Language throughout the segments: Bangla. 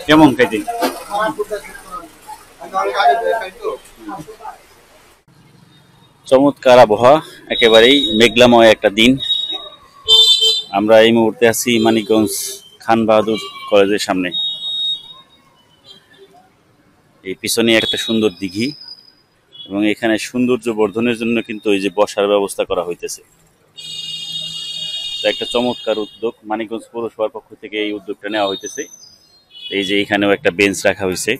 কেমন খাইতে? চমৎকার আবহাওয়া, একেবারেই মেঘলাময় একটা দিন। আমরা এই মুহূর্তে আছি মানিকগঞ্জ খান বাহাদুর কলেজের সামনে। এই পিছনে একটা সুন্দর দিঘি এবং এখানে সৌন্দর্য বর্ধনের জন্য কিন্তু এই যে বসার ব্যবস্থা করা হইতেছে। একটা চমৎকার উদ্যোগ, মানিকগঞ্জ পৌরসভার পক্ষ থেকে এই উদ্যোগটা নেওয়া হইতেছে। এই যে এখানেও একটা বেঞ্চ রাখা হয়েছে,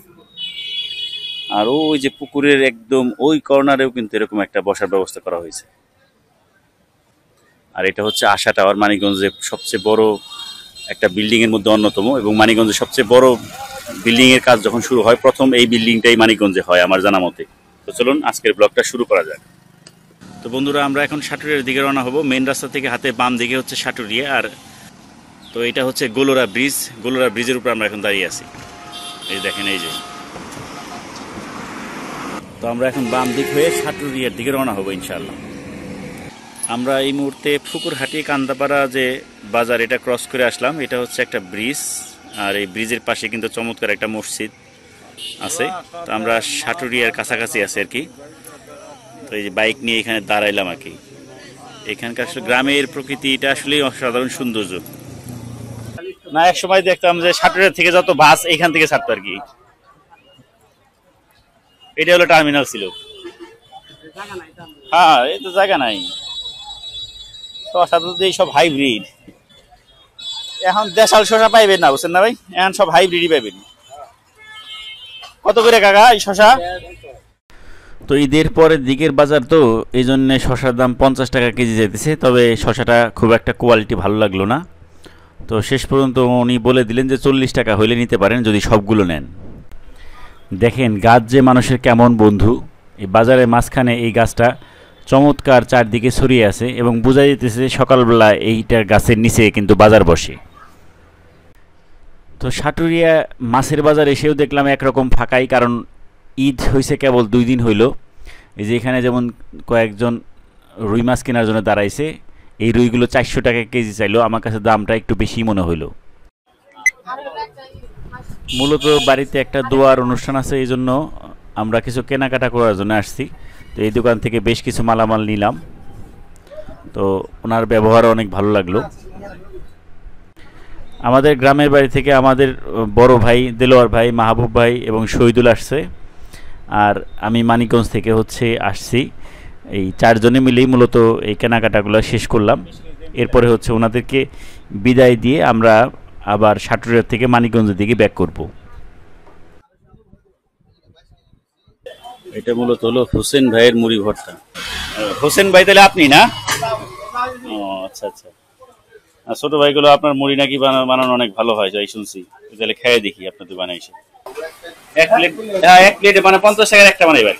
আর ওই যে পুকুরের একদম ওই কর্নারেও কিন্তু এরকম একটা বসার ব্যবস্থা করা হয়েছে। আর এটা হচ্ছে আশা টাওয়ার, মানিকগঞ্জের সবচেয়ে বড় একটা বিল্ডিং এর মধ্যে অন্যতম, এবং মানিকগঞ্জের সবচেয়ে বড় বিল্ডিং এর কাজ যখন শুরু হয় প্রথম এই বিল্ডিংটাই মানিকগঞ্জে হয় আমার জানা মতে। তো চলুন আজকের ব্লগটা শুরু করা যাক। তো বন্ধুরা, আমরা এখন সাটুরিয়ার দিকে রওনা হব। মেন রাস্তা থেকে হাতে বাম দিকে হচ্ছে সাটুরিয়া, আর তো এটা হচ্ছে গোলোরা ব্রিজ। গোলোরা ব্রিজের উপর আমরা এখন দাঁড়িয়ে আছি। এই দেখেন, এই যে তো আমরা এখন বাম দিক হয়ে সাটুরিয়ার দিকে রওনা হব ইনশাআল্লাহ। আমরা এই মুহূর্তে ফুকুরহাটি কান্দাপাড়া যে বাজার, এটা ক্রস করে আসলাম। এটা হচ্ছে একটা ব্রিজ, আর এই ব্রিজের পাশে কিন্তু চমৎকার একটা মসজিদ আছে। তো আমরা সাটুরিয়ার কাছাকাছি আছি আর কি। তো এই যে বাইক নিয়ে এখানে দাঁড়াইলাম আর কি। এখানকার আসলে গ্রামের প্রকৃতিটা আসলেই অসাধারণ সৌন্দর্য। না, এক সময় দেখতাম যে সাটুরিয়া থেকে যত বাস এখান থেকে ছাড়তো আর কি। এটা হলো টার্মিনাল ছিল। হ্যাঁ, এই তো জায়গা নাই। শশা তো সব হাইব্রিড। এখন দেশাল শশা পাইবেন না, বুঝছেন না ভাই? এখন সব হাইব্রিডই পাইবেন। কত করে কাকা এই শশা? তো ঈদের পরের দিকের বাজার, তো এই জন্য শশার দাম 50 টাকা কেজি যেতেছে। তবে শশাটা খুব একটা কোয়ালিটি ভালো লাগলো না। তো শেষ পর্যন্ত উনি বলে দিলেন যে 40 টাকা হইলে নিতে পারেন যদি সবগুলো নেন। দেখেন গাছ যে মানুষের কেমন বন্ধু। এই বাজারের মাঝখানে এই গাছটা চমৎকার চারদিকে ছড়িয়ে আছে, এবং বোঝা যেতেছে সকালবেলা এইটার গাছের নিচে কিন্তু বাজার বসে। তো সাটুরিয়া মাছের বাজার এসেও দেখলাম একরকম ফাঁকাই, কারণ ঈদ হয়েছে কেবল 2 দিন হইল। এই যে এখানে যেমন কয়েকজন রুই মাছ কেনার জন্য দাঁড়াইছে। এই রুইগুলো 400 টাকা কেজি চাইলো। আমার কাছে দামটা একটু বেশি মনে হইল। মূলত বাড়িতে একটা দোয়ার অনুষ্ঠান আছে, এই জন্য আমরা কিছু কেনাকাটা করার জন্য আসছি। তো এই দোকান থেকে বেশ কিছু মালামাল নিলাম। তো ওনার ব্যবহার অনেক ভালো লাগলো। আমাদের গ্রামের বাড়ি থেকে আমাদের বড় ভাই দেলোয়ার ভাই, মাহবুব ভাই এবং শহীদুল আসছে, আর আমি মানিকগঞ্জ থেকে হচ্ছে আসছি। এই 4 জনে মিলেই মূলত এই কেনাকাটাগুলো শেষ করলাম। এরপরে হচ্ছে ওনাদেরকে বিদায় দিয়ে আমরা আবার সাটুরিয়া থেকে মানিকগঞ্জের দিকে ব্যাক করব। এটা মূলত হলো হোসেন ভাইয়ের মুড়ি ভর্তা। হোসেন ভাই তাহলে আপনি না? ও আচ্ছা আচ্ছা। ছোট ভাইগুলো আপনার মুড়ি নাকি বানানো অনেক ভালো হয় যাই শুনছি। তাহলে খেয়ে দেখি আপনাদের বানাইছে। এক প্লেট, হ্যাঁ এক প্লেটে মানে 50 টাকার একটা বানাইবার।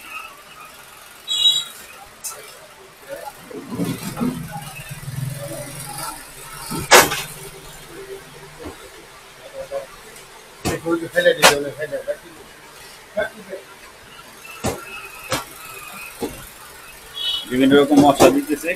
বিভিন্ন রকম মশলা দিতেছে।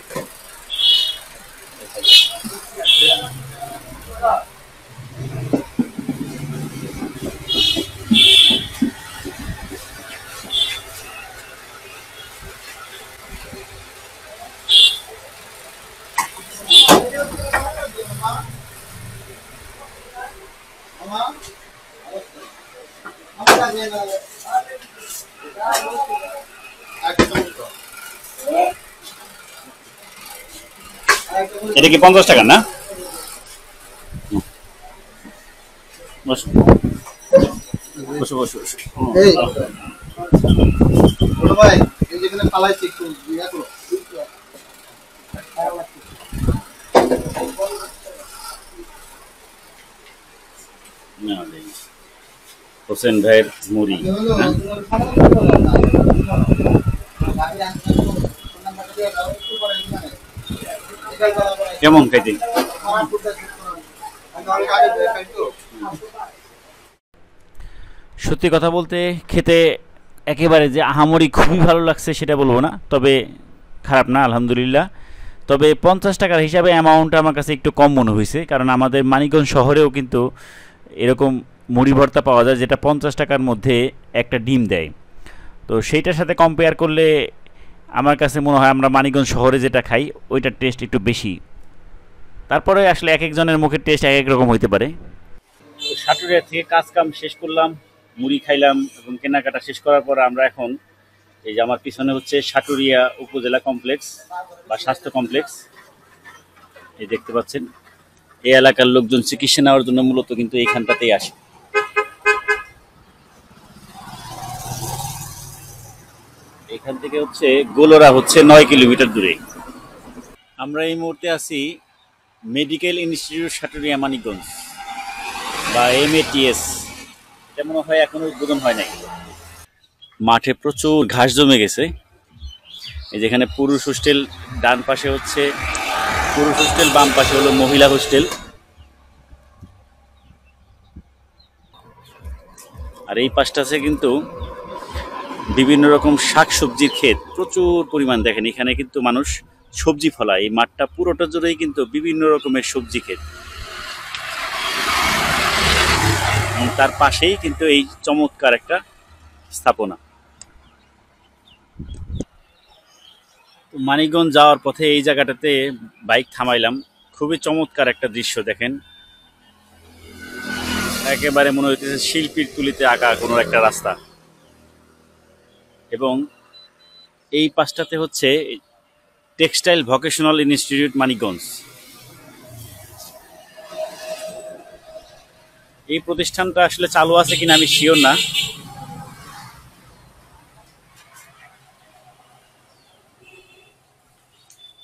এটা কি 50 টাকা না? বসো বসো বসো বসো। ভাই এই যেখানে পালাইছে একটু ইয়া করো। হোসেন ভাইয়ের মুড়ি কেমন খাইতে? সত্যি কথা বলতে খেতে একেবারে যে আহামরি খুবই ভালো লাগছে সেটা বলবো না, তবে খারাপ না, আলহামদুলিল্লাহ। তবে 50 টাকার হিসাবে অ্যামাউন্টটা আমার কাছে একটু কম মনে হয়েছে, কারণ আমাদের মানিকগঞ্জ শহরেও কিন্তু এরকম মুড়ি ভর্তা পাওয়া যায় যেটা 50 টাকার মধ্যে একটা ডিম দেয়। তো সেইটার সাথে কম্পেয়ার করলে আমার কাছে মনে হয় আমরা মানিকগঞ্জ শহরে যেটা খাই ওইটার টেস্ট একটু বেশি। তারপরে আসলে এক একজনের মুখের টেস্ট এক এক রকম হইতে পারে। সাটুরিয়া থেকে কাজ কাম শেষ করলাম, মুড়ি খাইলাম এবং কেনাকাটা শেষ করার পর আমরা এখন এই যে আমার পিছনে হচ্ছে সাটুরিয়া উপজেলা কমপ্লেক্স বা স্বাস্থ্য কমপ্লেক্স, এই দেখতে পাচ্ছেন। এই এলাকার লোকজন চিকিৎসা নেওয়ার জন্য মূলত কিন্তু এইখানটাতেই আসে। এখান থেকে হচ্ছে গোলরা হচ্ছে 9 কিলোমিটার দূরে। আমরা এই মুহূর্তে আছি মেডিকেল ইনস্টিটিউট সাটুরিয়া মানিকগঞ্জ বা MATS। এটা মনে হয় এখনো উদ্বোধন হয় নাই। মাঠে প্রচুর ঘাস জমে গেছে। এই যেখানে পুরুষ হোস্টেল, ডান পাশে হচ্ছে পুরুষ হোস্টেল, বাম পাশে হলো মহিলা হোস্টেল। আর এই পাশটাতে কিন্তু বিভিন্ন রকম শাক সবজির ক্ষেত প্রচুর পরিমাণ। দেখেন এখানে কিন্তু মানুষ সবজি ফলায়। এই মাঠটা পুরোটা জুড়েই কিন্তু বিভিন্ন রকমের সবজি ক্ষেত, এবং তার পাশেই কিন্তু এই চমৎকার একটা স্থাপনা। মানিকগঞ্জ যাওয়ার পথে এই জায়গাটাতে বাইক থামাইলাম। খুবই চমৎকার একটা দৃশ্য দেখেন, একেবারে মনে হইতেছে শিল্পীর তুলিতে আঁকা কোনো একটা রাস্তা। এবং এই পাশটাতে হচ্ছে টেক্সটাইল ভোকেশনাল ইনস্টিটিউট মানিকগঞ্জ। এই প্রতিষ্ঠানটা আসলে চালু আছে কিনা আমি শিওর না।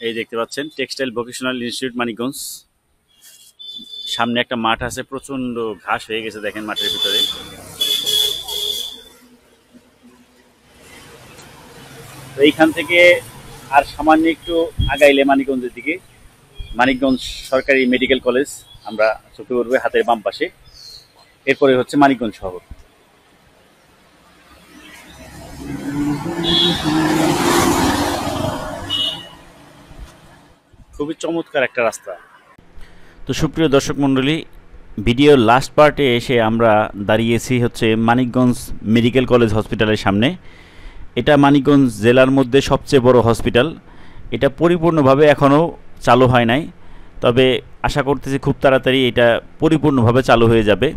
এই দেখতে পাচ্ছেন টেক্সটাইল ভোকেশনাল ইনস্টিটিউট মানিকগঞ্জ। সামনে একটা মাঠ আছে, প্রচন্ড ঘাস হয়ে গেছে দেখেন মাঠের ভিতরে। তো এইখান থেকে আর সামান্য একটু আগাইলে মানিকগঞ্জের দিকে মানিকগঞ্জ সরকারি মেডিকেল কলেজ আমরা চোখে পড়বে হাতের বাম পাশে। এরপরে হচ্ছে মানিকগঞ্জ শহর। খুবই চমৎকার একটা রাস্তা। তো সুপ্রিয় দর্শক মণ্ডলী, ভিডিওর লাস্ট পার্টে এসে আমরা দাঁড়িয়েছি হচ্ছে মানিকগঞ্জ মেডিকেল কলেজ হসপিটালের সামনে। এটা মানিকগঞ্জ জেলার মধ্যে সবচেয়ে বড় হসপিটাল। এটা পরিপূর্ণভাবে এখনও চালু হয় নাই, তবে আশা করতেছি খুব তাড়াতাড়ি এটা পরিপূর্ণভাবে চালু হয়ে যাবে।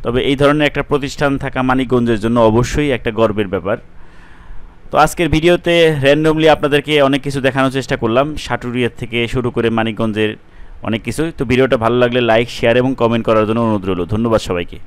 তবে এই ধরনের একটা প্রতিষ্ঠান থাকা মানিকগঞ্জের জন্য অবশ্যই একটা গর্বের ব্যাপার। তো আজকের ভিডিওতে র্যান্ডমলি আপনাদেরকে অনেক কিছু দেখানোর চেষ্টা করলাম, সাটুরিয়া থেকে শুরু করে মানিকগঞ্জের অনেক কিছু। তো ভিডিওটা ভালো লাগলে লাইক, শেয়ার এবং কমেন্ট করার জন্য অনুরোধ রইল। ধন্যবাদ সবাইকে।